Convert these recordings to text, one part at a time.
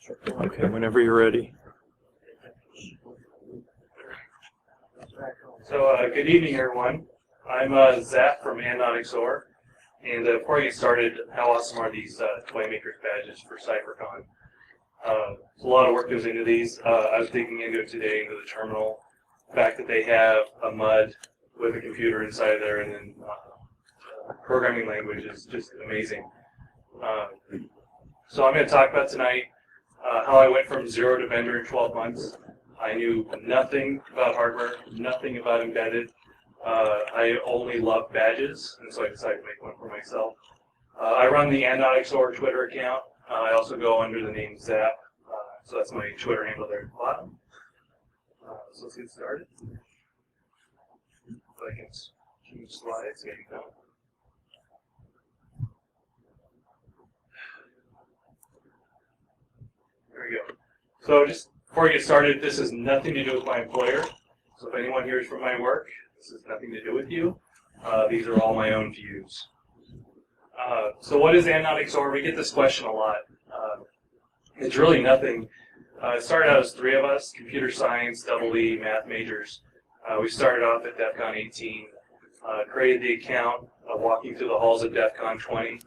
Okay, whenever you're ready. So, good evening, everyone. I'm Zapp from XOR. And before I get started, how awesome are these toy makers badges for CypherCon? A lot of work goes into these. I was digging into it today, into the terminal. The fact that they have a MUD with a computer inside there and then programming language is just amazing. So I'm going to talk about tonight how I went from zero to vendor in 12 months. I knew nothing about hardware, nothing about embedded. I only love badges, and so I decided to make one for myself. I run the XOR Twitter account. I also go under the name Zapp, so that's my Twitter handle there at the bottom. So let's get started. If I can change slides, there you go. There we go. So just before we get started, this has nothing to do with my employer. So if anyone here is from my work, this has nothing to do with you. These are all my own views. So what is XOR? We get this question a lot. It's really nothing. It started out as 3 of us, computer science, EE, math majors. We started off at DEF CON 18, created the account, walking through the halls of DEF CON 20.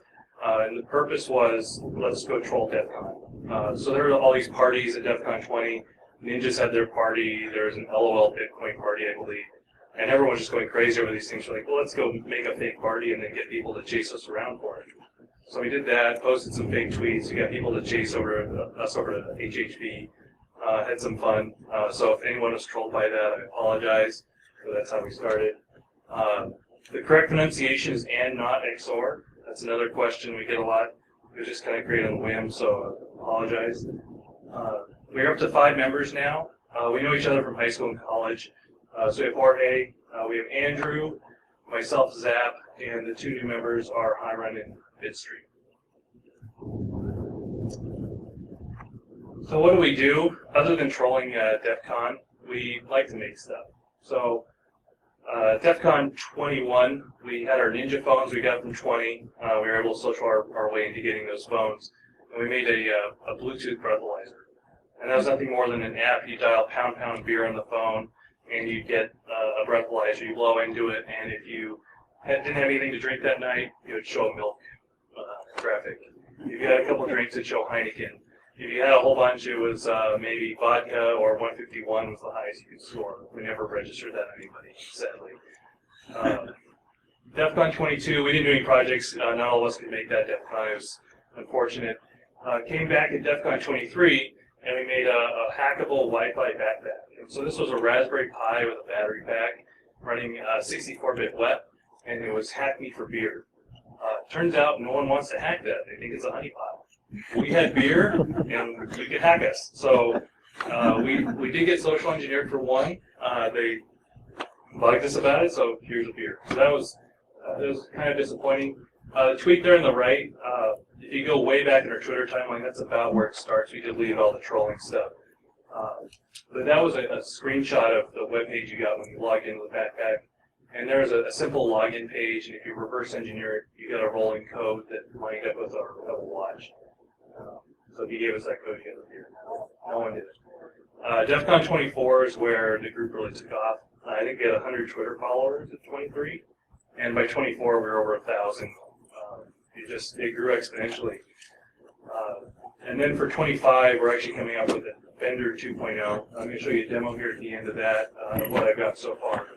And the purpose was, let's go troll DEF CON. So there were all these parties at DEF CON 20. Ninjas had their party. There was an LOL Bitcoin party, I believe. And everyone was just going crazy over these things. We're like, well, let's go make a fake party and then get people to chase us around for it. So we did that, posted some fake tweets. We got people to chase us over to HHV. Had some fun. So if anyone was trolled by that, I apologize. But that's how we started. The correct pronunciation is and not XOR. That's another question we get a lot. We just kind of create on the whim, so I apologize. We're up to 5 members now. We know each other from high school and college. So we have Jorge, we have Andrew, myself, Zapp, and the 2 new members are Hiron and Bitstream. So what do we do? Other than trolling DEF CON, we like to make stuff. So DEF CON 21, we had our Ninja phones we got from 20. We were able to social our way into getting those phones. And we made a Bluetooth breathalyzer. And that was nothing more than an app. You dial pound beer on the phone, and you get a breathalyzer. You blow into it, and if you didn't have anything to drink that night, it would show a milk graphic. If you had a couple drinks, it'd show Heineken. If you had a whole bunch, it was maybe vodka or 151 was the highest you could score. We never registered that on anybody, sadly. DEF CON 22, we didn't do any projects. Not all of us could make that DEF CON. It was unfortunate. Came back at DEF CON 23, and we made a hackable Wi-Fi backpack. And so this was a Raspberry Pi with a battery pack running 64-bit web, and it was Hack Me for Beer. Turns out no one wants to hack that. They think it's a honeypot. We had beer, and you could hack us. So we did get social engineered for one. They bugged us about it, so here's a beer. So that was kind of disappointing. The tweet there on the right, if you go way back in our Twitter timeline, that's about where it starts. We deleted all the trolling stuff. But that was a screenshot of the web page you got when you logged into the backpack. And there's a simple login page, and if you reverse engineer it, you got a rolling code that lined up with our Apple Watch. So if you gave us that code, you got it here. No one did it. DEF CON 24 is where the group really took off. I think we had 100 Twitter followers at 23, and by 24 we were over 1,000. It grew exponentially. And then for 25, we're actually coming up with a Vendor 2.0. I'm going to show you a demo here at the end of that, what I've got so far.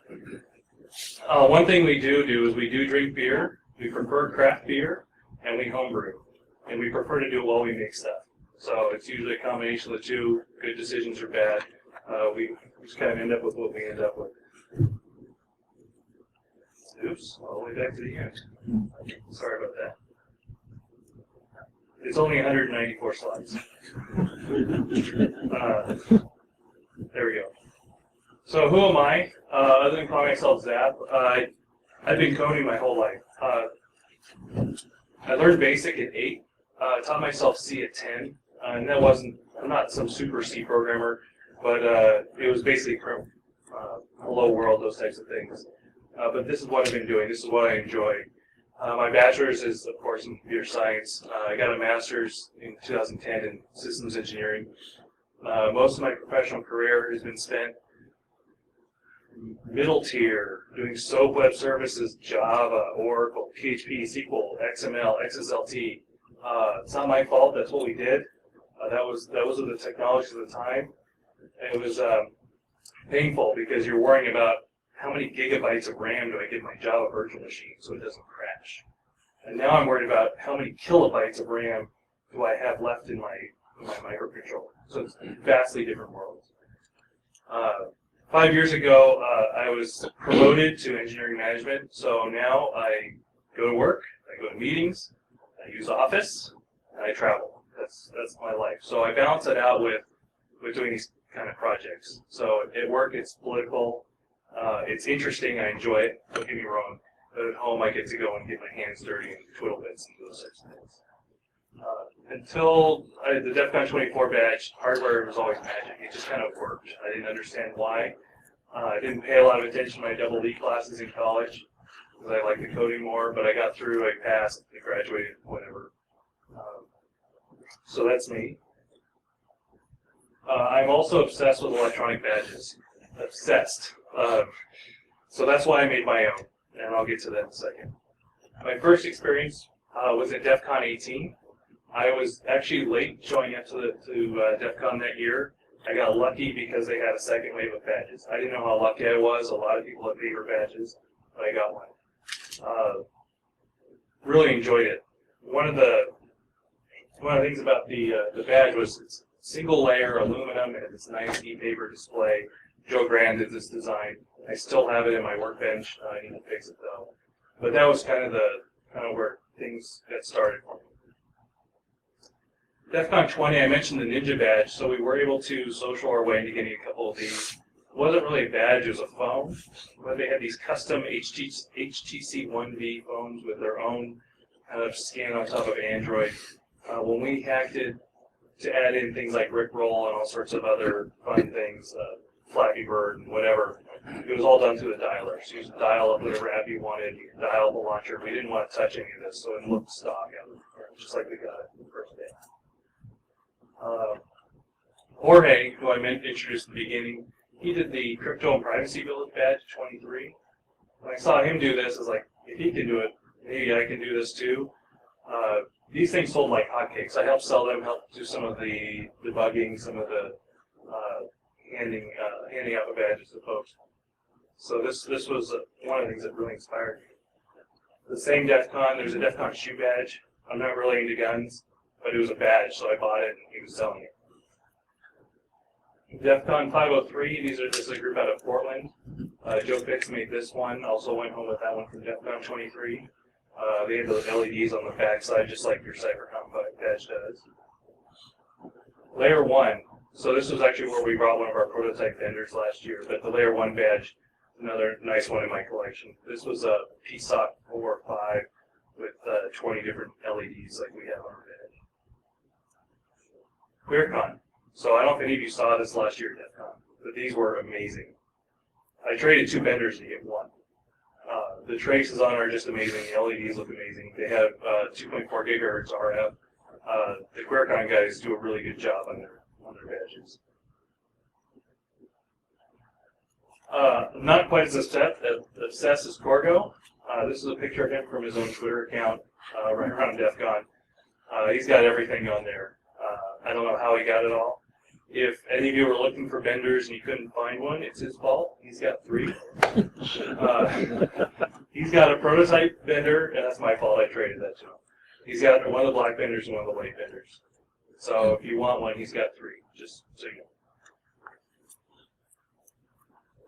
One thing we do is we do drink beer. We prefer craft beer, and we homebrew. And we prefer to do it while we make stuff. So it's usually a combination of the two. Good decisions or bad. We just kind of end up with what we end up with. Oops, all the way back to the end. Sorry about that. It's only 194 slides. There we go. So who am I? Other than calling myself Zapp, I've been coding my whole life. I learned BASIC at 8. Taught myself C at 10. And that wasn't, I'm not some super C programmer, but it was basically hello world, those types of things. But this is what I've been doing. This is what I enjoy. My bachelor's is, of course, in computer science. I got a master's in 2010 in systems engineering. Most of my professional career has been spent middle tier, doing SOAP web services, Java, Oracle, PHP, SQL, XML, XSLT. It's not my fault. That's what we did. Those were the technologies at the time. And it was painful because you're worrying about how many gigabytes of RAM do I get in my Java virtual machine so it doesn't crash. And now I'm worried about how many kilobytes of RAM do I have left in my microcontroller. So it's vastly different worlds. 5 years ago, I was promoted to engineering management. So now I go to work, I go to meetings, I use Office, and I travel. That's my life. So I balance it out with doing these kind of projects. So at work, it's political. It's interesting. I enjoy it. Don't get me wrong. But at home, I get to go and get my hands dirty and twiddle bits and those sorts of things. Until the DEF CON 24 badge, hardware was always magic. It just kind of worked. I didn't understand why. I didn't pay a lot of attention to my double E classes in college because I liked the coding more. But I got through. I passed. I graduated. Whatever. So that's me. I'm also obsessed with electronic badges. Obsessed. So that's why I made my own, and I'll get to that in a second. My first experience was at DEF CON 18. I was actually late showing up to DEF CON that year. I got lucky because they had a second wave of badges. I didn't know how lucky I was. A lot of people had paper badges, but I got one. Really enjoyed it. One of the things about the badge was it's single layer aluminum and this nice e-paper display. Joe Grand did this design. I still have it in my workbench. I need to fix it though. But that was kind of where things got started for me. DEF CON 20, I mentioned the Ninja badge, so we were able to social our way into getting a couple of these. It wasn't really a badge, it was a phone, but they had these custom HTC 1V phones with their own kind of scan on top of Android. When we hacked it to add in things like Rickroll and all sorts of other fun things, Flappy Bird and whatever, it was all done through the dialer. So you just dial up whatever app you wanted, you could dial the launcher. We didn't want to touch any of this, so it looked stock out of it, just like we got it the first day. Jorge, who I introduced at the beginning, he did the Crypto and Privacy Village badge 23. When I saw him do this, I was like, if he can do it, maybe I can do this too. These things sold like hotcakes. I helped sell them, helped do some of the debugging, some of the handing out the badges to folks. So this was one of the things that really inspired me. The same DEF CON, there's a DEF CON shoe badge. I'm not really into guns, but it was a badge, so I bought it and he was selling it. DEF CON 503, this is a group out of Portland. Joe Fix made this one, also went home with that one from DEF CON 23. They had those LEDs on the back side, just like your CypherCon badge does. Layer 1. So this was actually where we brought one of our prototype vendors last year, but the Layer 1 badge, another nice one in my collection. This was a PSOC 4 or 5 with 20 different LEDs like we have on our badge. ClearCon. So I don't know if any of you saw this last year at DEF CON, but these were amazing. I traded 2 vendors to get one. The traces on are just amazing. The LEDs look amazing. They have 2.4 gigahertz RF. The ClearCon guys do a really good job on their badges. Not quite as obsessed as Corgo. This is a picture of him from his own Twitter account right around DEF CON. He's got everything on there. I don't know how he got it all. If any of you were looking for vendors and you couldn't find one, it's his fault. He's got 3. He's got a prototype vendor, and that's my fault. I traded that to him. He's got one of the black vendors and one of the white vendors. So if you want one, he's got 3, just so you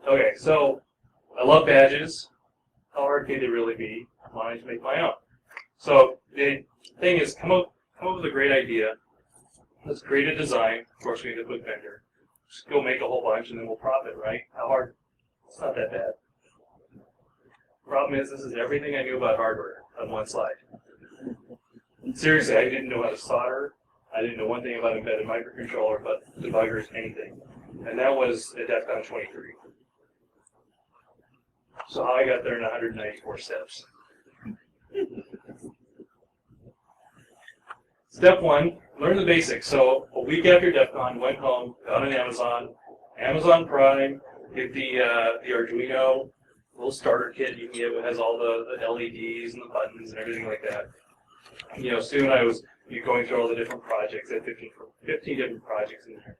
know. Okay, so I love badges. How hard can it really be? I wanted to make my own. So the thing is, come up with a great idea. Let's create a design. Of course, we need to put vendor. Just go make a whole bunch, and then we'll profit, right? How hard? It's not that bad. Problem is, this is everything I knew about hardware on one slide. Seriously, I didn't know how to solder. I didn't know one thing about embedded microcontroller, but debuggers, anything. And that was at DEF CON 23. So how I got there in 194 steps. Step 1, learn the basics. So a week after DEF CON, went home, got on Amazon Prime, get the Arduino little starter kit you can get. It has all the LEDs and the buttons and everything like that. You know, soon I was going through all the different projects. I had 15 different projects in there,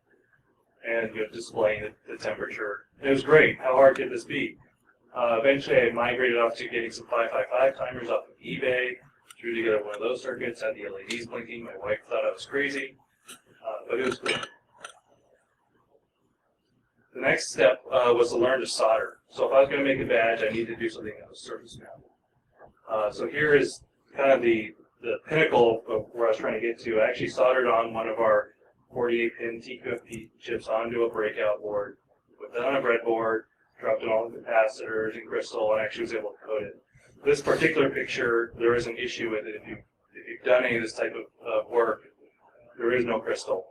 and displaying the temperature. And it was great. How hard could this be? Eventually, I migrated off to getting some 555 timers off of eBay. Threw together one of those circuits, had the LEDs blinking. My wife thought I was crazy, but it was cool. The next step was to learn to solder. So if I was going to make a badge, I needed to do something that was surface mount. So here is kind of the pinnacle of where I was trying to get to. I actually soldered on one of our 48-pin TQFP chips onto a breakout board, put that on a breadboard, dropped in all the capacitors and crystal, and actually was able to code it. This particular picture, there is an issue with it. If you've done any of this type of work, there is no crystal.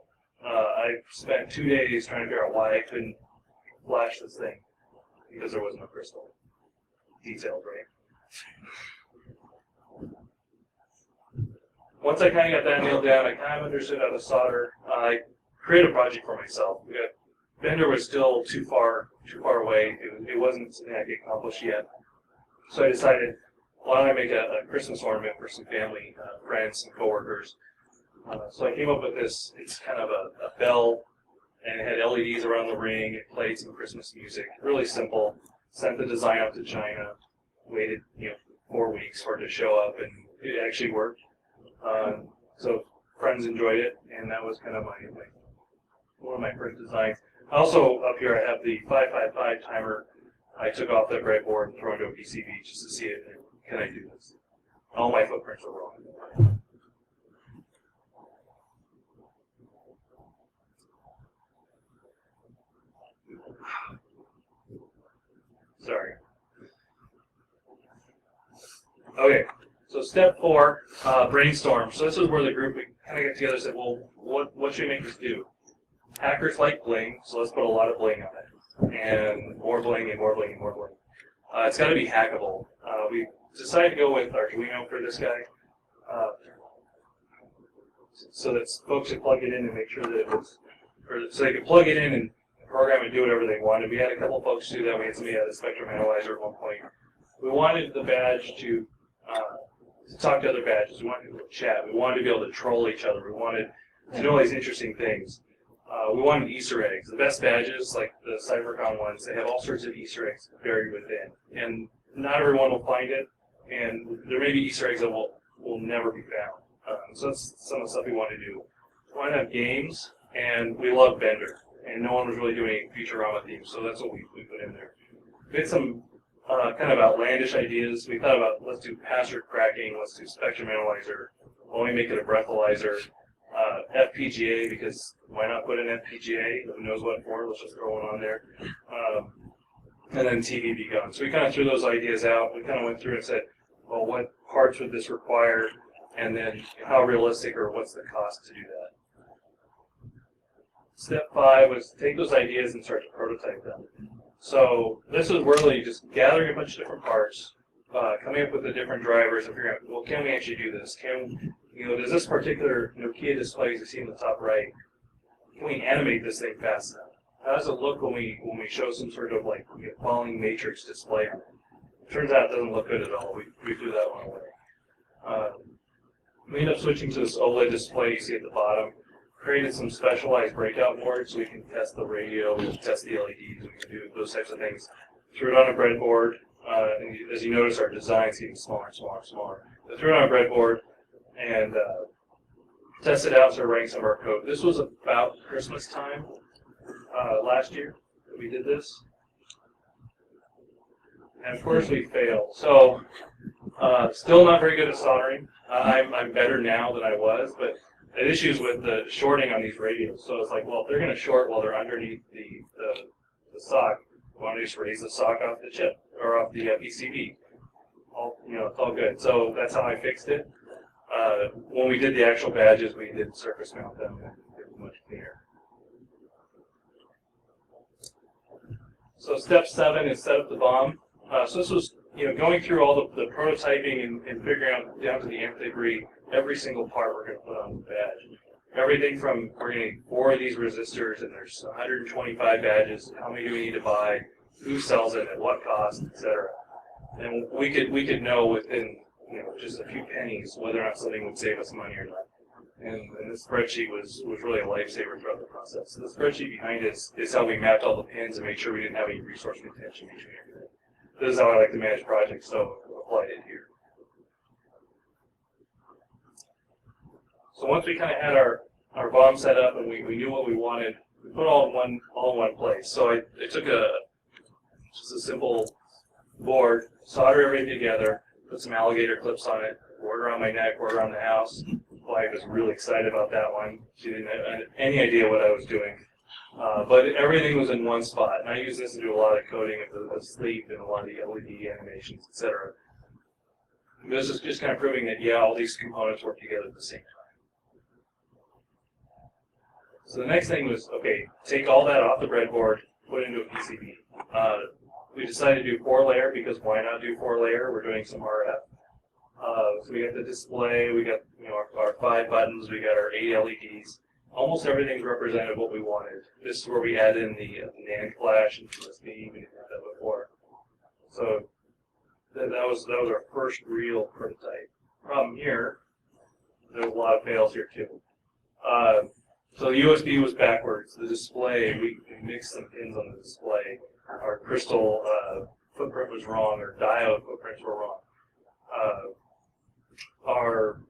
I spent 2 days trying to figure out why I couldn't flash this thing, because there was no crystal. Detailed, right? Once I kind of got that nailed down, I kind of understood how to solder. I created a project for myself. Bender was still too far away. It wasn't something I could accomplish yet. So I decided, why don't I make a Christmas ornament for some family, friends, and coworkers. So I came up with this. It's kind of a bell, and it had LEDs around the ring. It played some Christmas music. Really simple. Sent the design out to China. Waited 4 weeks for it to show up, and it actually worked. So friends enjoyed it, and that was kind of one of my first designs. Also, up here I have the 555 timer. I took off that breadboard and threw it into a PCB just to see it. Can I do this? All my footprints were wrong. Sorry. Okay, so step 4, brainstorm. So this is where the group kind of got together and said, well, what should we make this do? Hackers like bling, so let's put a lot of bling on it. And more bling and more bling and more bling. It's got to be hackable. We decided to go with Arduino for this guy, so that folks could plug it in and make sure that it was, so they could plug it in and program and do whatever they wanted. We had a couple folks do that. We had somebody at a spectrum analyzer at one point. We wanted the badge to talk to other badges. We wanted people to chat. We wanted to be able to troll each other. We wanted to know all these interesting things. We wanted Easter eggs. The best badges, like the CypherCon ones, they have all sorts of Easter eggs buried within. And not everyone will find it, and there may be Easter eggs that will never be found. So that's some of the stuff we want to do. We want to have games, and we love Bender. And no one was really doing Futurama themes, so that's what we put in there. We had some kind of outlandish ideas. We thought about, let's do password cracking, let's do spectrum analyzer, why don't we make it a breathalyzer, FPGA, because why not put an FPGA? Who knows what for? Let's just throw one on there. And then TV begun. So we kind of threw those ideas out. We kind of went through and said, well, what parts would this require? And then how realistic or what's the cost to do that? Step 5 was to take those ideas and start to prototype them. So this was really just gathering a bunch of different parts, coming up with the different drivers and figuring out, well, can we actually do this? Does this particular Nokia display you see in the top right, can we animate this thing fast enough? How does it look when we show some sort of falling matrix display on it? Turns out it doesn't look good at all. We threw that one away. We end up switching to this OLED display you see at the bottom. Created some specialized breakout boards so we can test the radio, we can test the LEDs, we can do those types of things. Threw it on a breadboard, and as you notice, our design's getting smaller and smaller and smaller. So threw it on a breadboard and tested out, started writing some of our code. This was about Christmas time last year that we did this. And of course we failed. So still not very good at soldering. I'm better now than I was, but the issues with the shorting on these radios. So it's like, well, if they're going to short while they're underneath the sock, why don't you just raise the sock off the chip or off the PCB? It's all good. So that's how I fixed it. When we did the actual badges, we did surface mount them. It was much cleaner. So step 7 is set up the bomb. So this was going through all the prototyping and figuring out down to the nth degree every single part we're going to put on the badge. Everything from, we're going to need 4 of these resistors, and there's 125 badges. How many do we need to buy? Who sells it? At what cost? Etc. And we could know within just a few pennies whether or not something would save us money or not. And this spreadsheet was really a lifesaver throughout the process. So the spreadsheet behind it is how we mapped all the pins and made sure we didn't have any resource contention between everything. This is how I like to manage projects, so applied it here. So once we kind of had our BOM set up and we knew what we wanted, we put it all in one place. So I took just a simple board, solder everything together, put some alligator clips on it, wore it around my neck, wore it around the house. My wife was really excited about that one. She didn't have any idea what I was doing. But everything was in one spot, and I use this to do a lot of coding of the sleep and a lot of the LED animations, etc. This is just kind of proving that, yeah, all these components work together at the same time. So the next thing was, okay, take all that off the breadboard, put it into a PCB. We decided to do 4-layer because why not do 4-layer? We're doing some RF. So we got the display, we got our 5 buttons, we got our 8 LEDs. Almost everything's represented what we wanted. This is where we add in the NAND flash and USB. We didn't have that before. So that was our first real prototype. Problem here, there's a lot of fails here too. So the USB was backwards. The display, we mixed some pins on the display. Our crystal footprint was wrong. Our diode footprints were wrong. Our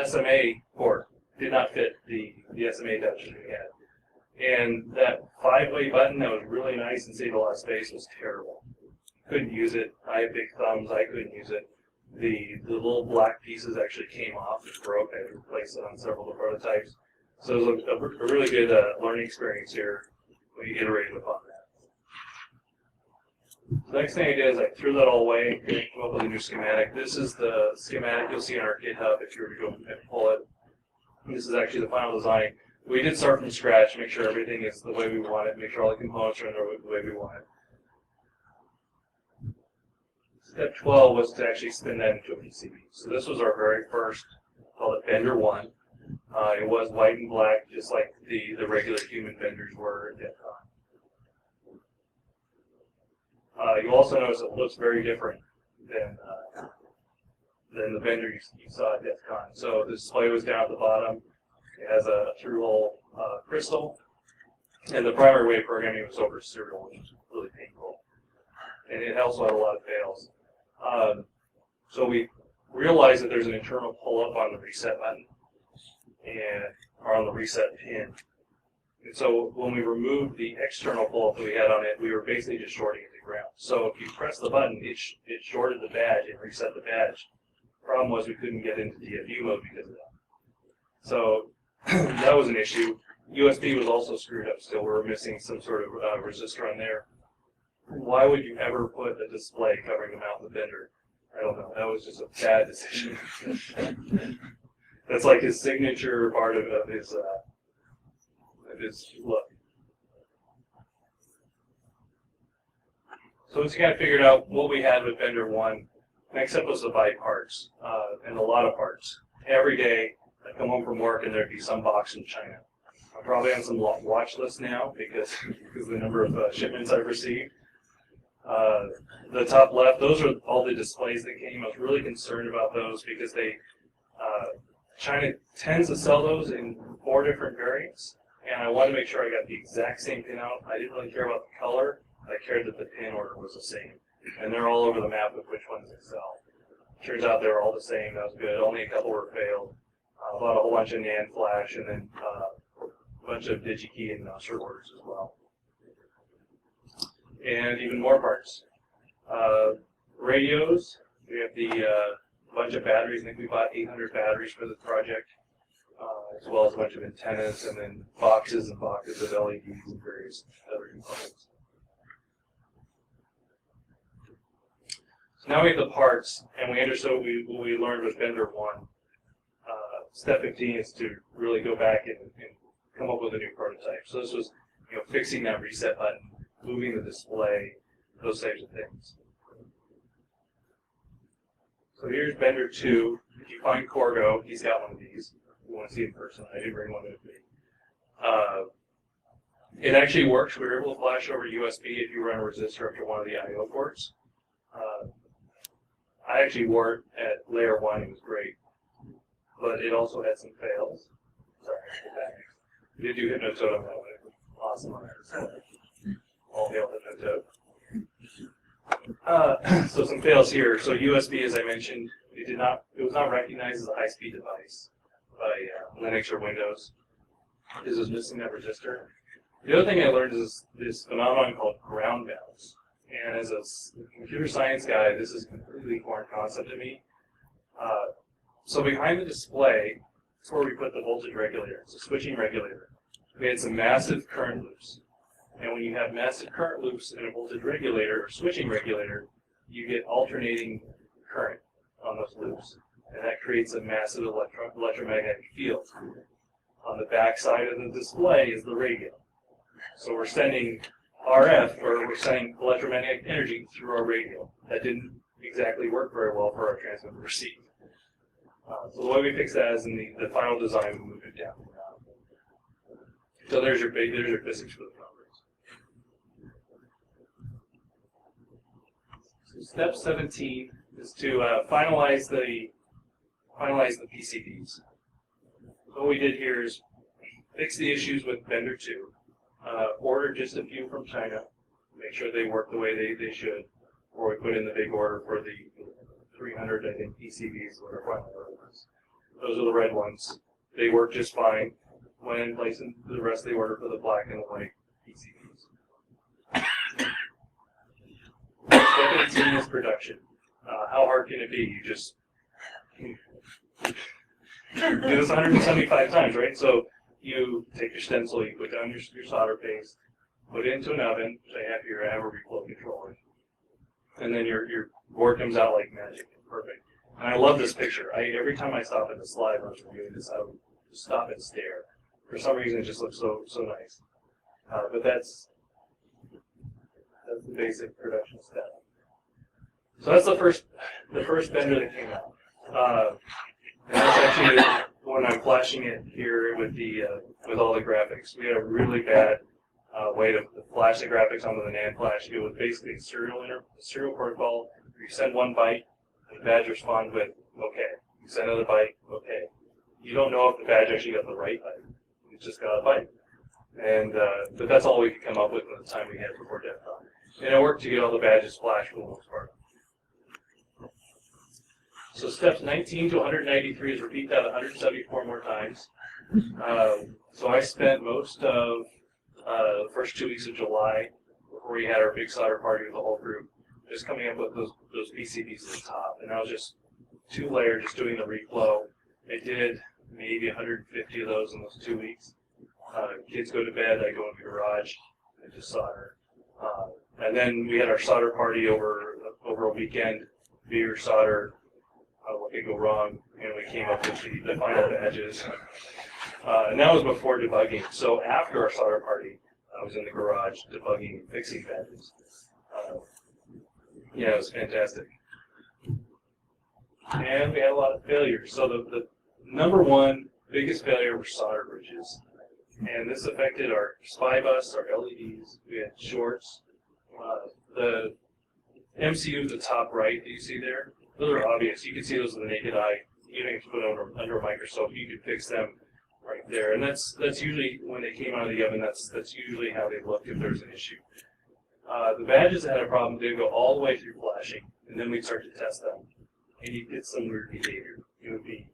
SMA port did not fit the SMA adapter we had. And that 5-way button that was really nice and saved a lot of space was terrible. Couldn't use it. I have big thumbs. I couldn't use it. The little black pieces actually came off and broke. I had to replace it on several of the prototypes. So it was a really good learning experience here. We iterated upon that. The next thing I did is I threw that all away and came up with a new schematic. This is the schematic you'll see on our GitHub if you were to go and pull it. This is actually the final design. We did start from scratch, make sure everything is the way we want it, make sure all the components are in the way we want it. Step 12 was to actually spin that into a PCB. So this was our very first, called it Bender 1. It was white and black, just like the regular human benders were at DEF CON. You also notice it looks very different than the bender you saw at DEF CON. So the display was down at the bottom. It has a through-hole crystal. And the primary way of programming was over serial, which was really painful. And it also had a lot of fails. So we realized that there's an internal pull-up on the reset button or on the reset pin. And so when we removed the external pull-up that we had on it, we were basically just shorting it to ground. So if you press the button, it shorted the badge and reset the badge. Problem was we couldn't get into DFU mode because of that. So that was an issue. USB was also screwed up still. We were missing some sort of resistor on there. Why would you ever put a display covering the mouth of the bender? I don't know. That was just a bad decision. That's like his signature part of his look. So once you kind of figured out what we had with Bender 1, next step was to buy parts, and a lot of parts. Every day, I'd come home from work and there'd be some box from China. I'm probably on some watch list now because of the number of shipments I've received. The top left, those are all the displays that came. I was really concerned about those because China tends to sell those in 4 different variants, and I wanted to make sure I got the exact same pin out. I didn't really care about the color. I cared that the pin order was the same. And they're all over the map of which ones they sell. Turns out they were all the same. That was good. Only a couple were failed. Bought a whole bunch of NAND flash and then a bunch of DigiKey and short orders as well. And even more parts. Radios. We have the bunch of batteries. I think we bought 800 batteries for the project, as well as a bunch of antennas and then boxes and boxes of LEDs and various other components. So now we have the parts, and we understood what we learned with Bender 1. Step 15 is to really go back and come up with a new prototype. So this was, fixing that reset button, moving the display, those types of things. So here's Bender 2. If you find Corgo, he's got one of these. If you want to see it in person, I didn't bring one with me. It actually works. We were able to flash over USB if you run a resistor up to one of the I/O ports. I actually wore it at layer 1. It was great. But it also had some fails. Sorry, we did do Hypnotoad on that one. It was awesome on that. All hail Hypnotoad. So some fails here. So USB, as I mentioned, it was not recognized as a high-speed device by Linux or Windows. This was missing that resistor. The other thing I learned is this phenomenon called ground bounce. And as a computer science guy, this is a completely foreign concept to me. So behind the display, that's where we put the voltage regulator. It's a switching regulator. We had some massive current loops. And when you have massive current loops in a voltage regulator or switching regulator, you get alternating current on those loops. And that creates a massive electromagnetic field. On the back side of the display is the radio. So we're sending RF, or we're sending electromagnetic energy through our radio. That didn't exactly work very well for our transmit and receive. So the way we fixed that is in the final design, we moved it down. So there's your physics for the numbers. So step 17 is to finalize the PCBs. So what we did here is fix the issues with Bender 2. Order just a few from China, make sure they work the way they should, or we put in the big order for the 300, I think, PCBs, what our final order was. Those are the red ones. They work just fine. Went in place in the rest of the order for the black and the white PCBs. Step 18 is production. How hard can it be? You just do this 175 times, right? So you take your stencil, you put down your solder paste, put it into an oven, say after your average flow controller, and then your board comes out like magic. Perfect. And I love this picture. Every time I stop at the slide when I was reviewing this, I would stop and stare. For some reason, it just looks so nice. But that's the basic production step. So that's the first Bender that came out. And that's actually when I'm flashing it here with all the graphics. We had a really bad way to flash the graphics onto the NAND flash. It was basically a serial protocol. You send one byte, and the badge responds with okay. You send another byte, okay. You don't know if the badge actually got the right byte. It just got a byte. And but that's all we could come up with at the time we had before DEF CON. And it worked to get all the badges flashed for the most part. So steps 19 to 193 is repeat that 174 more times. So I spent most of the first 2 weeks of July, before we had our big solder party with the whole group, just coming up with those PCBs at the top. And I was just 2 layer, just doing the reflow. I did maybe 150 of those in those 2 weeks. Kids go to bed, I go in the garage, and just solder. And then we had our solder party over a weekend, beer, solder, what could go wrong, and we came up with the final badges. And that was before debugging. So after our solder party, I was in the garage debugging and fixing badges. Yeah, it was fantastic. And we had a lot of failures. So the number one biggest failure were solder bridges. And this affected our SPI bus, our LEDs. We had shorts. The MCU at the top right that you see there, those are obvious. You can see those with the naked eye. You don't have to put them under a microscope. You can fix them right there. And that's usually, when they came out of the oven, that's usually how they looked if there's an issue. The badges that had a problem did go all the way through flashing, and then we'd start to test them. And you'd get some weird behavior. It would be,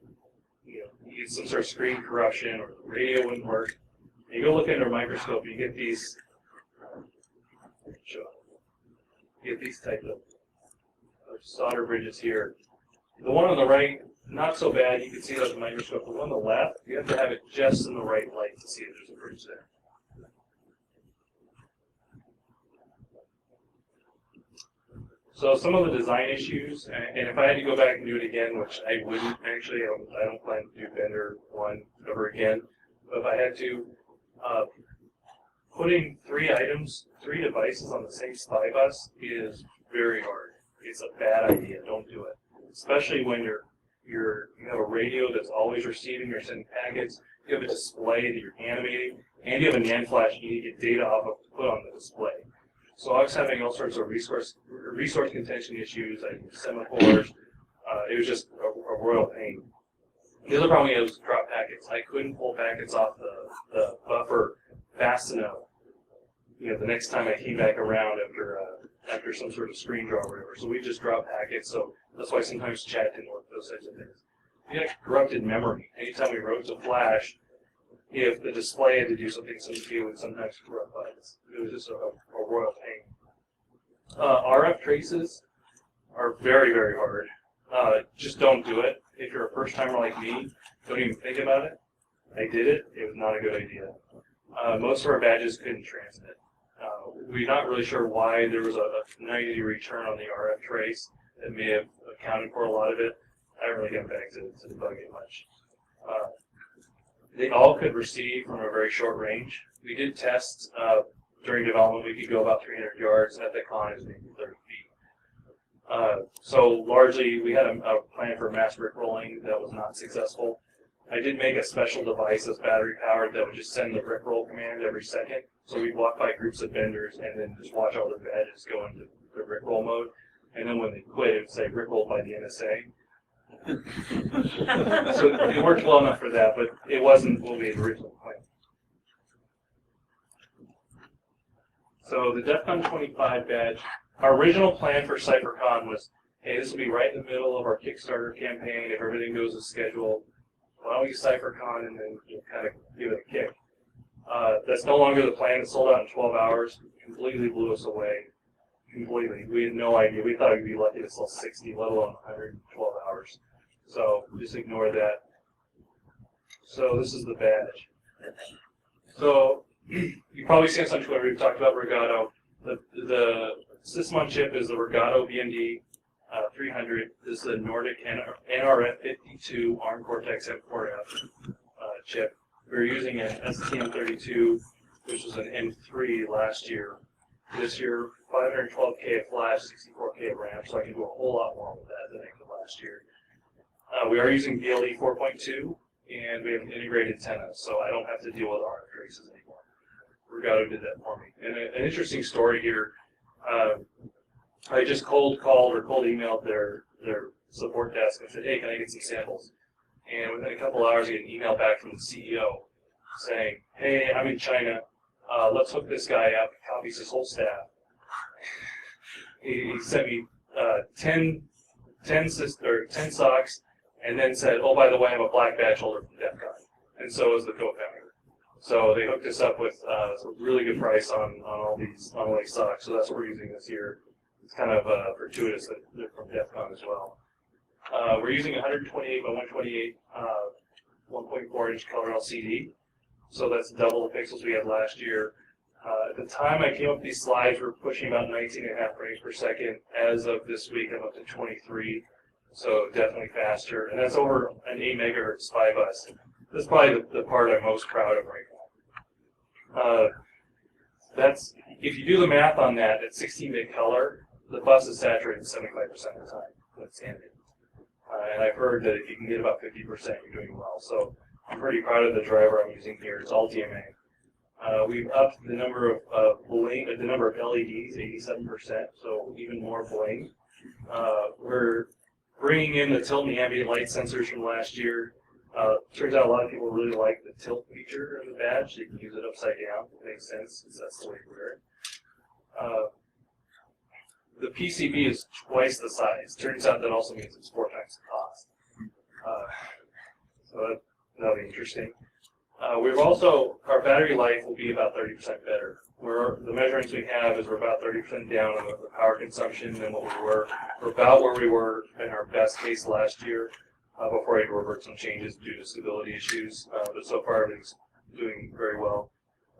you get some sort of screen corruption, or the radio wouldn't work. And you go look under a microscope, you get these, type of solder bridges here. The one on the right, not so bad. You can see it with the microscope. The one on the left, you have to have it just in the right light to see if there's a bridge there. So some of the design issues, and if I had to go back and do it again, which I wouldn't actually, I don't plan to do Bender 1 ever again, but if I had to, putting 3 devices on the same SPI bus is very hard. It's a bad idea. Don't do it. especially when you have a radio that's always receiving or sending packets, you have a display that you're animating, and you have a NAND flash you need to get data off of to put on the display. So I was having all sorts of resource contention issues, I used semaphores. It was just a royal pain. The other problem we had was drop packets. I couldn't pull packets off the buffer fast enough. The next time I came back around after some sort of screen draw or whatever. So we just dropped packets. So that's why sometimes chat didn't work, those types of things. We had corrupted memory. Anytime we wrote to flash, if the display had to do something, it would sometimes corrupt bytes. It was just a royal pain. RF traces are very, very hard. Just don't do it. If you're a first timer like me, don't even think about it. I did it. It was not a good idea. Most of our badges couldn't transmit. We're not really sure why there was a 90 return on the RF trace that may have accounted for a lot of it. I haven't really gotten back to debug it much. They all could receive from a very short range. We did tests during development. We could go about 300 yards. At the con, it was maybe 30 feet. So largely, we had a plan for mass rickrolling that was not successful. I did make a special device that's battery powered that would just send the rickroll command every second. So we'd walk by groups of vendors and then just watch all their badges go into the rickroll mode. And then when they quit, it would say rickroll by the NSA. So it worked well enough for that, but it wasn't what we had originally planned. So the DEF CON 25 badge, our original plan for CypherCon was, hey, this will be right in the middle of our Kickstarter campaign. If everything goes as scheduled, why don't we use CypherCon and then kind of give it a kick. That's no longer the plan. It sold out in 12 hours. Completely blew us away. Completely. We had no idea. We thought we'd be lucky to sell 60, let alone 100 in 12 hours. So just ignore that. So this is the badge. So you've probably seen us on Twitter. We've talked about Regado. The system on chip is the Regado BMD 300. This is the Nordic NRF52 ARM Cortex M4F chip. We were using an STM32, which was an M3 last year. This year, 512K of flash, 64K of RAM, so I can do a whole lot more with that than I could last year. We are using BLE 4.2, and we have an integrated antenna, so I don't have to deal with RF traces anymore. Regado did that for me. And an interesting story here, I just cold emailed their support desk and said, hey, can I get some samples? And within a couple hours, I get an email back from the CEO saying, hey, I'm in China. Let's hook this guy up. He copies his whole staff. He sent me 10 socks, and then said, oh, by the way, I'm a black badge holder from DEF CON. And so is the co-founder. So they hooked us up with a really good price on all these socks. So that's what we're using this year. It's kind of fortuitous that they're from DEF CON as well. We're using 128 by 128 1.4-inch color LCD. So that's double the pixels we had last year. At the time I came up with these slides, we were pushing about 19.5 frames per second. As of this week, I'm up to 23, so definitely faster. And that's over an 8 megahertz SPI bus. That's probably the part I'm most proud of right now. That's, if you do the math on that, at 16-bit color, the bus is saturated 75% of the time when it's animated. And I've heard that if you can get about 50%, you're doing well. So I'm pretty proud of the driver I'm using here. It's all DMA. We've upped the number of bling, the number of LEDs, 87%, so even more bling. We're bringing in the tilt and the ambient light sensors from last year. Turns out a lot of people really like the tilt feature of the badge. You can use it upside down. It makes sense, because that's the way to wear it. The PCB is twice the size. Turns out that also means it's 4 times the cost. So that'll be interesting. We've also, our battery life will be about 30% better. The measurements we have is we're about 30% down on the power consumption than what we were. We're about where we were in our best case last year before I had to revert some changes due to stability issues. But so far everything's doing very well.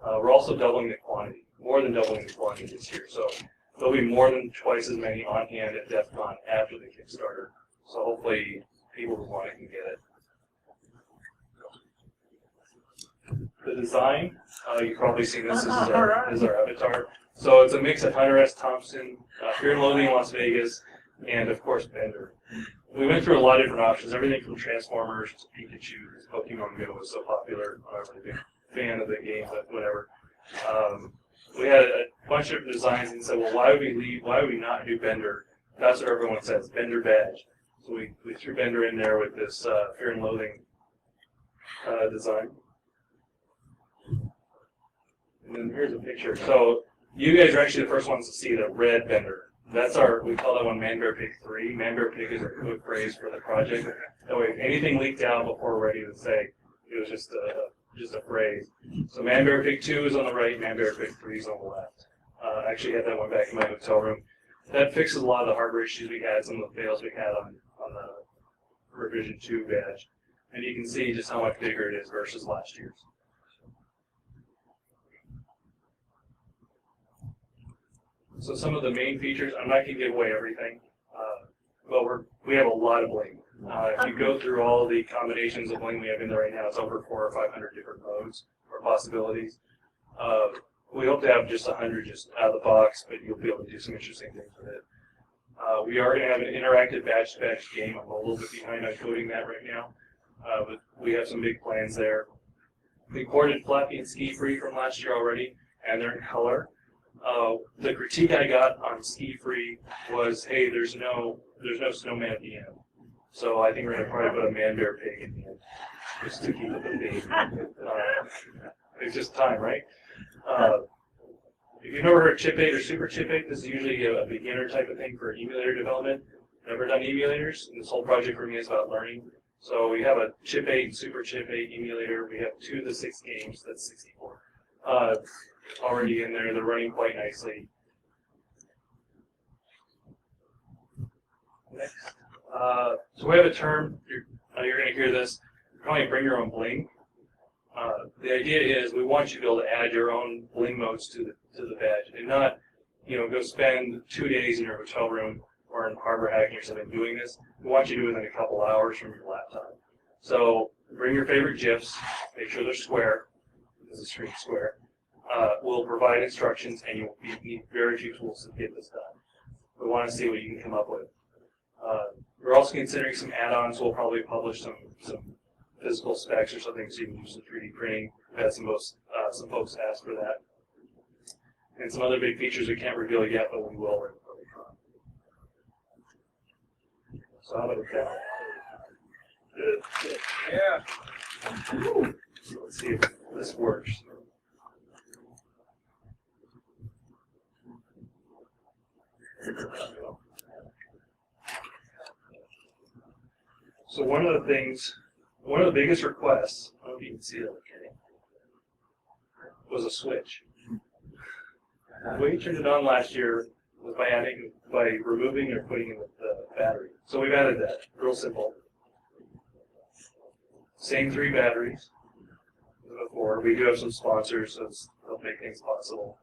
We're also doubling the quantity, more than doubling the quantity this year. So there'll be more than twice as many on hand at DEF CON after the Kickstarter. So hopefully people who want it can get it. The design, you've probably seen this. This is our avatar. So it's a mix of Hunter S. Thompson, Fear and Loathing in Las Vegas, and of course Bender. we went through a lot of different options, everything from Transformers to Pikachu. Pokemon Go was so popular. I'm not really a big fan of the game, but whatever. We had a bunch of designs and said, well, why would we not do Bender? That's what everyone says, Bender badge. So we threw Bender in there with this Fear and Loathing design. And then here's a picture. So you guys are actually the first ones to see the red Bender. That's we call that one Man Bear Pig 3. Man Bear Pig is our code phrase for the project. That way, if anything leaked out before we're ready to say, it was just a phrase. So Man Bear Pig 2 is on the right, Man Bear Pig 3 is on the left. I actually had that one back in my hotel room. That fixes a lot of the hardware issues we had, some of the fails we had on the revision 2 badge. And you can see just how much bigger it is versus last year's. So some of the main features, I'm not going to give away everything, but we have a lot of bling. If you go through all the combinations of bling we have in there right now, it's over 400 or 500 different modes or possibilities. We hope to have just 100 just out of the box, but you'll be able to do some interesting things with it. We are going to have an interactive badge-to-badge game. I'm a little bit behind on coding that right now, but we have some big plans there. We ported Flappy and Ski Free from last year already, and they're in color. The critique I got on Ski Free was, hey, there's no snowman at the end. So I think we're going to probably put a Man Bear Pig in the end, just to keep it the theme. It's just time, right? If you've never heard Chip 8 or Super Chip 8, this is usually a beginner type of thing for emulator development. Never done emulators, and this whole project for me is about learning. So we have a Chip 8 and Super Chip 8 emulator. We have 2 of the 6 games, that's 64. Already in there, they're running quite nicely. Next. So we have a term, you're going to hear this, probably bring your own bling. The idea is we want you to be able to add your own bling modes to the badge and not, go spend 2 days in your hotel room or in hardware hacking or something doing this. We want you to do it within a couple hours from your laptop. So bring your favorite GIFs, make sure they're square, because the screen's square. We'll provide instructions, and you'll need very few tools to get this done. We want to see what you can come up with. We're also considering some add-ons. We'll probably publish some physical specs or something so you can do some 3D printing. We've had some folks ask for that. And some other big features we can't reveal yet, but we will. So how about a demo? Good. Yeah. So let's see if this works. So one of the biggest requests, I don't know if you can see it, okay, was a switch. The way we turned it on last year was by removing or putting in the battery. So we've added that, real simple. Same 3 batteries as before. We do have some sponsors, so they'll make things possible.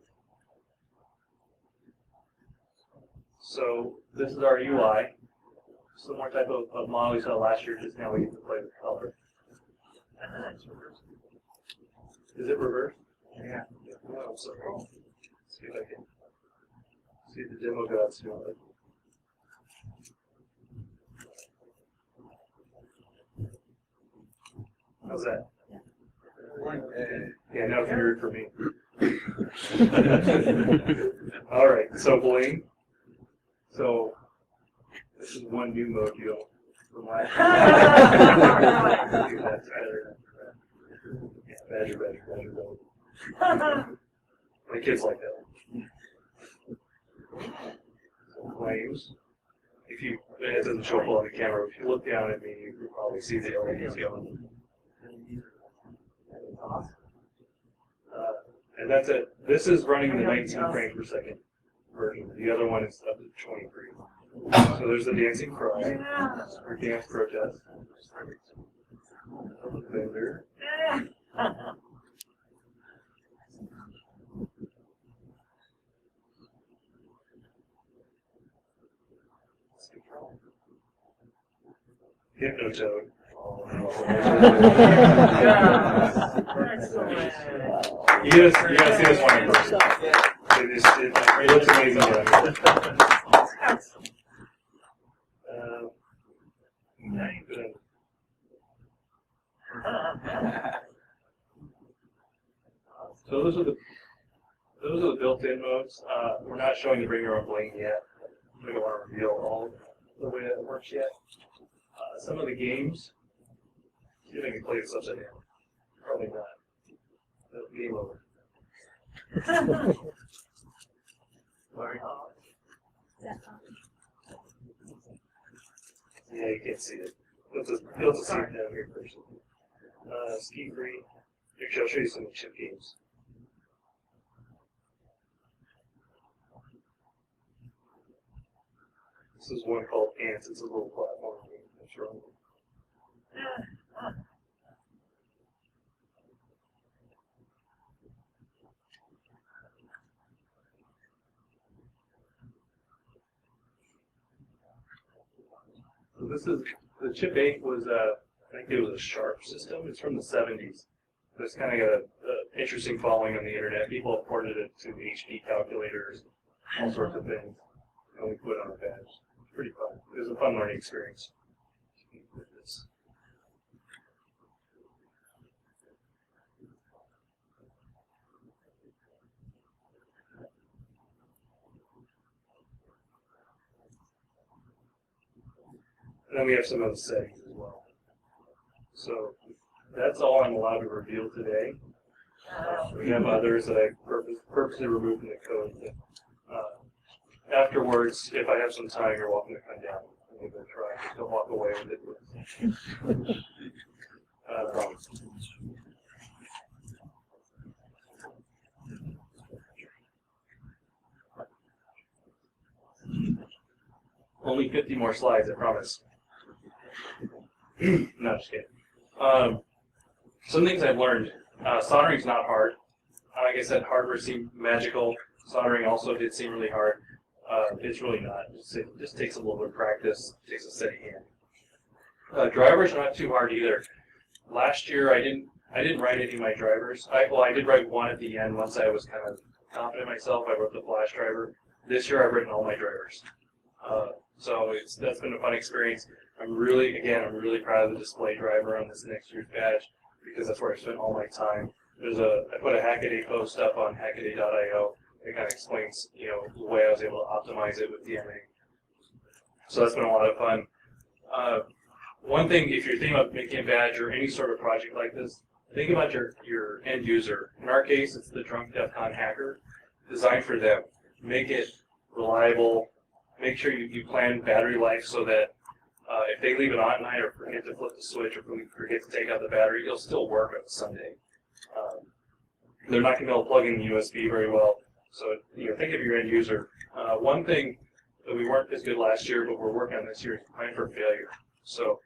So this is our UI. Similar type of model we saw last year, just now we get to play with color. Is it reversed? Yeah. Oh, so let's see if I can see the demo gods doing it. How's that? Yeah, now if you're for me. All right, so bling. So this is one new mode deal from last year. Badger. My kids like that. So flames. It doesn't show up on the camera. If you look down at me, you can probably see the LEDs going. And that's it. This is running the 19 frames per second version. The other one is up to 23. So there's the dancing cry, or dance protest. Bender. Hypnotoad. You gotta see this one in person. It looks amazing. So those are the built-in modes. We're not showing the bring your own bling yet. We don't want to reveal all the way that it works yet. Some of the games, see if I can play this upside down. Probably not. Game over. Sorry. Yeah, you can't see it. You'll have to see it down here first. Ski free. Actually, I'll show you some chip games. This is one called Ants. It's a little platform game. That's wrong. So this is the chip 8 was I think it was a Sharp system. It's from the 70s. It's kind of got an interesting following on the internet. People have ported it to HP calculators, all sorts of things, and we put it on a badge. It's pretty fun. It was a fun learning experience. And then we have some other settings as well. So that's all I'm allowed to reveal today. We have others that I purposely removed from the code. But, afterwards, if I have some time, you're welcome to come down and give it a try. Just don't walk away with it. Only 50 more slides, I promise. No, just kidding. Some things I've learned. Soldering's not hard. Like I said, hardware seemed magical. Soldering also did seem really hard. It's really not. It just takes a little bit of practice. It takes a steady hand. Drivers are not too hard either. Last year I didn't write any of my drivers. I did write one at the end once I was kind of confident in myself. I wrote the flash driver. This year I've written all my drivers. So that's been a fun experience. I'm really proud of the display driver on this next year's badge because that's where I spent all my time. I put a Hackaday post up on hackaday.io. It kind of explains, the way I was able to optimize it with DMA. So that's been a lot of fun. One thing, if you're thinking about making a badge or any sort of project like this, think about your end user. In our case, it's the drunk DEF CON hacker. Design for them. Make it reliable. Make sure you plan battery life so that if they leave it on at night or forget to flip the switch or forget to take out the battery, it'll still work on Sunday. They're not going to be able to plug in the USB very well. So think of your end user. One thing that we weren't as good last year, but we're working on this year is plan for failure. So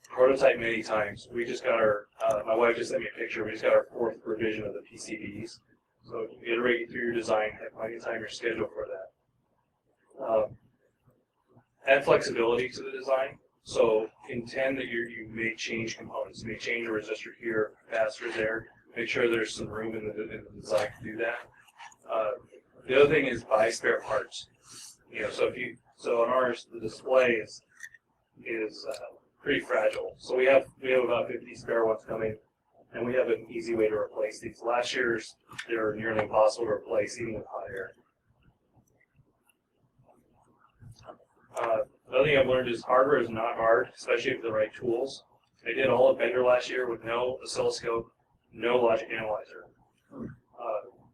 prototype many times. We just got my wife just sent me a picture. We just got our 4th revision of the PCBs. So you iterate through your design, have plenty of time in your schedule for that. Add flexibility to the design. So intend that you may change components. You may change a resistor here, capacitor there. Make sure there's some room in the design to do that. The other thing is buy spare parts. So on ours the display is pretty fragile. So we have about 50 spare ones coming, and we have an easy way to replace these. Last year's they were nearly impossible to replace even with hot air. Another thing I've learned is hardware is not hard, especially with the right tools. I did all of Bender last year with no oscilloscope, no logic analyzer,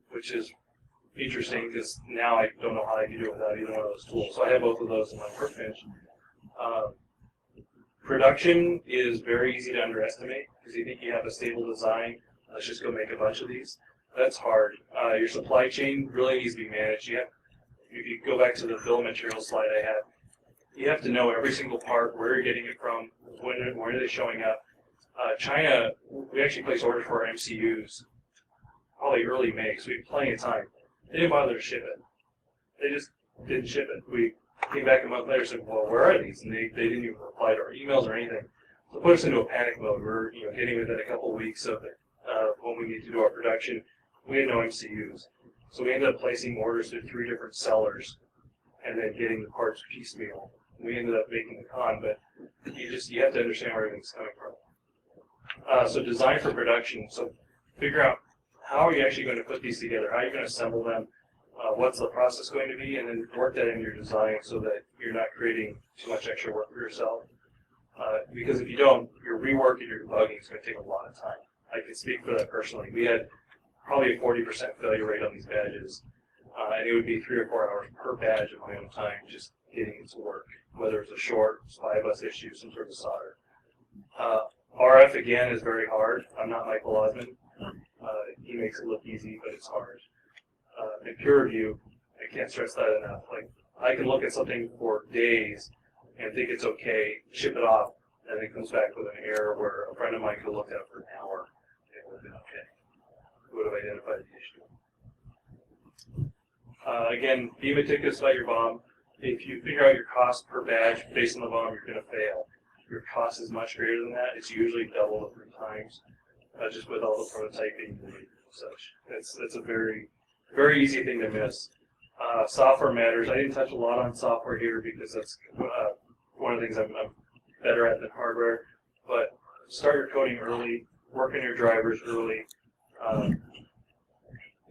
which is interesting because now I don't know how I can do it without either one of those tools. So I have both of those in my workbench. Production is very easy to underestimate because you think you have a stable design. Let's just go make a bunch of these. That's hard. Your supply chain really needs to be managed. If you go back to the bill of materials slide I had, you have to know every single part, where you're getting it from, when are they showing up. China, we actually placed orders for our MCUs probably early May, so we had plenty of time. They didn't bother to ship it. They just didn't ship it. We came back a month later and said, well, where are these? And they didn't even reply to our emails or anything. So it put us into a panic mode. We're getting within a couple of weeks of when we need to do our production. We had no MCUs. So we ended up placing orders to 3 different sellers and then getting the parts piecemeal. We ended up making the con, but you have to understand where everything's coming So design for production. So figure out how are you actually going to put these together? How are you going to assemble them? What's the process going to be? And then work that in your design so that you're not creating too much extra work for yourself. Because if you don't, your rework and your debugging is going to take a lot of time. I can speak for that personally. We had probably a 40% failure rate on these badges. And it would be 3 or 4 hours per badge of my own time just getting it to work, whether it's a short, spy bus issue, some sort of solder. RF, again, is very hard. I'm not Michael Osmond. He makes it look easy, but it's hard. And peer review, I can't stress that enough. Like, I can look at something for days and think it's okay, ship it off, and it comes back with an error where a friend of mine could look at it for an hour and it would have been okay. It would have identified the issue. Again, be meticulous about your BOM. If you figure out your cost per badge based on the BOM, you're going to fail. If your cost is much greater than that, it's usually double to 3 times, just with all the prototyping and such. It's a very, very easy thing to miss. Software matters. I didn't touch a lot on software here because that's one of the things I'm better at than hardware. But start your coding early, work on your drivers early,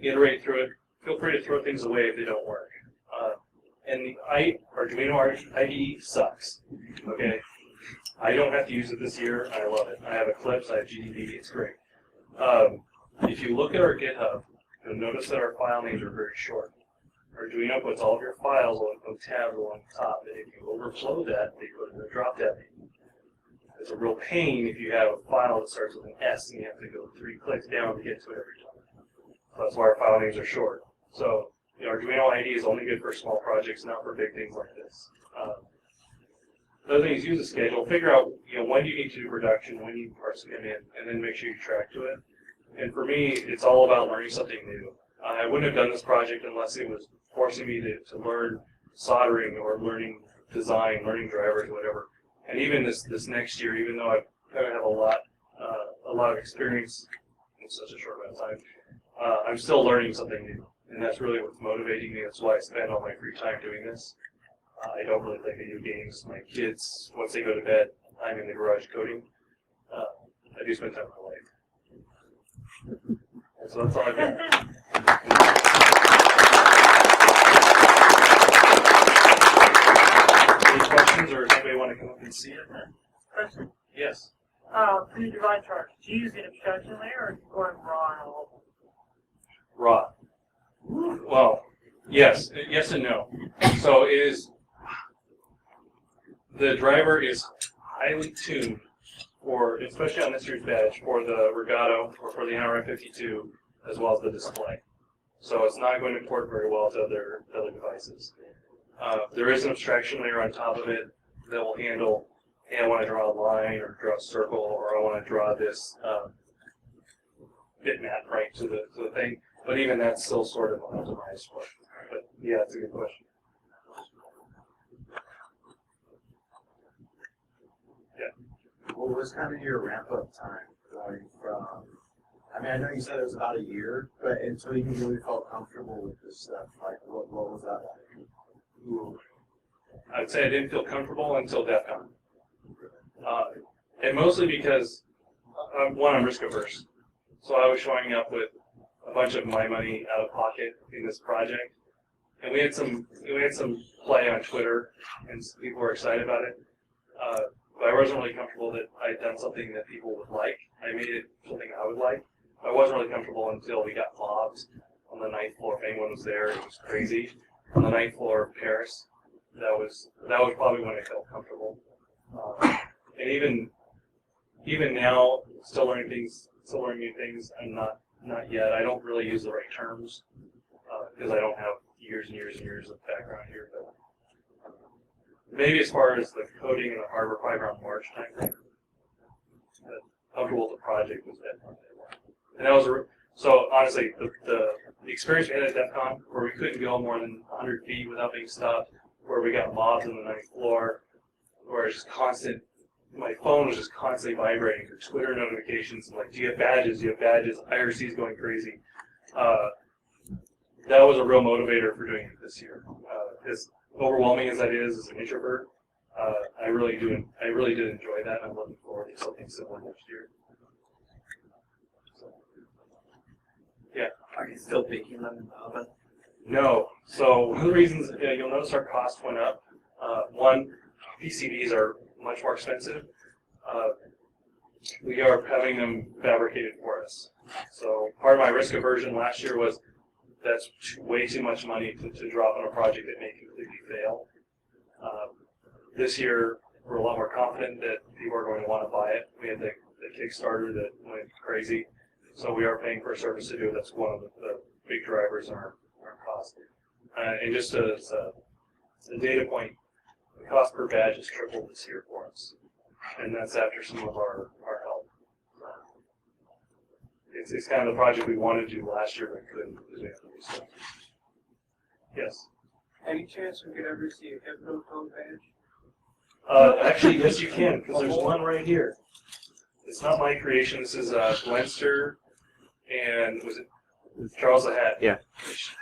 iterate through it. Feel free to throw things away if they don't work. And the Arduino IDE sucks. Okay, I don't have to use it this year. I love it. I have Eclipse. I have GDB. It's great. If you look at our GitHub, you'll notice that our file names are very short. Arduino puts all of your files on a tab along the top, and if you overflow that, they put in a drop tab. It's a real pain if you have a file that starts with an S and you have to go 3 clicks down to get to it every time. So that's why our file names are short. So the Arduino IDE is only good for small projects, not for big things like this. The other thing is use a schedule. Figure out when do you need to do production, when you parts come in, and then make sure you track to it. And for me, it's all about learning something new. I wouldn't have done this project unless it was forcing me to learn soldering or learning design, learning drivers, whatever. And even this next year, even though I have a lot of experience in such a short amount of time, I'm still learning something new. And that's really what's motivating me. That's why I spend all my free time doing this. I don't really play video games. My kids, once they go to bed, I'm in the garage coding. I do spend time with my wife. And so that's all I've got. Any questions, or does anybody want to come up and see it? Question. Yes. For your divide chart, do you use an abstraction layer or are you going raw and all? Raw. Well, yes and no. So it is. The driver is highly tuned for, especially on this year's badge, for the Regato or for the NRF52, as well as the display. So it's not going to port very well to other devices. There is an abstraction layer on top of it that will handle, hey, I want to draw a line or draw a circle, or I want to draw this bitmap right to the thing. But even that's still sort of optimized for it. But yeah, it's a good question. What was kind of your ramp-up time going from, I mean, I know you said it was about a year, but until you really felt comfortable with this stuff, like, what was that like? Ooh. I'd say I didn't feel comfortable until DEF CON. And mostly because, one, I'm risk-averse. So I was showing up with a bunch of my money out of pocket in this project. And we had some play on Twitter, and people were excited about it. But I wasn't really comfortable that I had done something that people would like. I made it something I would like. I wasn't really comfortable until we got mobbed on the 9th floor. If anyone was there, it was crazy. On the 9th floor of Paris, that was probably when I felt comfortable. And even now, still learning new things. I'm not yet. I don't really use the right terms because I don't have years and years and years of background here. But maybe as far as the coding and the hardware, probably around March time. But comfortable with the project was DEF CON. And that was so honestly the experience we had at DEF CON, where we couldn't go more than 100 feet without being stopped, where we got mobbed on the 9th floor, where it's just constant. My phone was just constantly vibrating for Twitter notifications. I'm like, do you have badges? Do you have badges? IRC is going crazy. That was a real motivator for doing it this year. As overwhelming as that is as an introvert, I really did enjoy that, and I'm looking forward to something similar next year. Are you still baking them in the oven? No. So one of the reasons you'll notice our cost went up. One, PCBs are much more expensive. We are having them fabricated for us. So part of my risk aversion last year was that's way too much money to drop on a project that may completely fail. This year, we're a lot more confident that people are going to want to buy it. We had the Kickstarter that went crazy. So we are paying for a service to do it. That's one of the big drivers in our cost. And just as a data point, the cost per badge has tripled this year for us. And that's after some of our help. It's kind of the project we wanted to do last year, but couldn't because we had to do stuff. Yes? Any chance we could ever see a Hypno Code badge? Actually, yes, you can, because there's one right here. It's not my creation. This is Glenster and was it Charles the Hat? Yeah.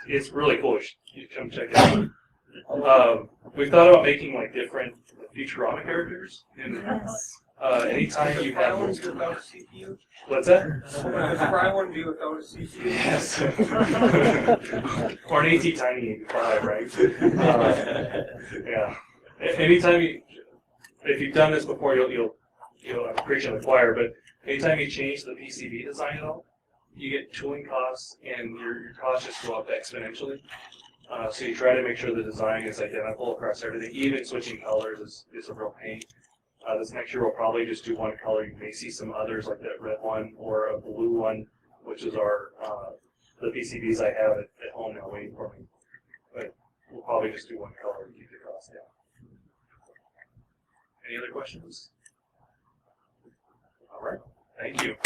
It's really cool. You should come check it out. We've thought about making like different Futurama characters. And anytime you Fry have one be without a CPU? what's that? Could Fry one be without a CPU? Yes. Or an AT Tiny 85, right? Yeah. Anytime if you've done this before, you'll appreciate the choir. But anytime you change the PCB design at all, you get tooling costs, and your costs just go up exponentially. So you try to make sure the design is identical across everything. Even switching colors is a real pain. This next year we'll probably just do one color. You may see some others like that red one or a blue one, which is our the PCBs I have at home now waiting for me. But we'll probably just do one color to keep the cost down. Any other questions? All right. Thank you.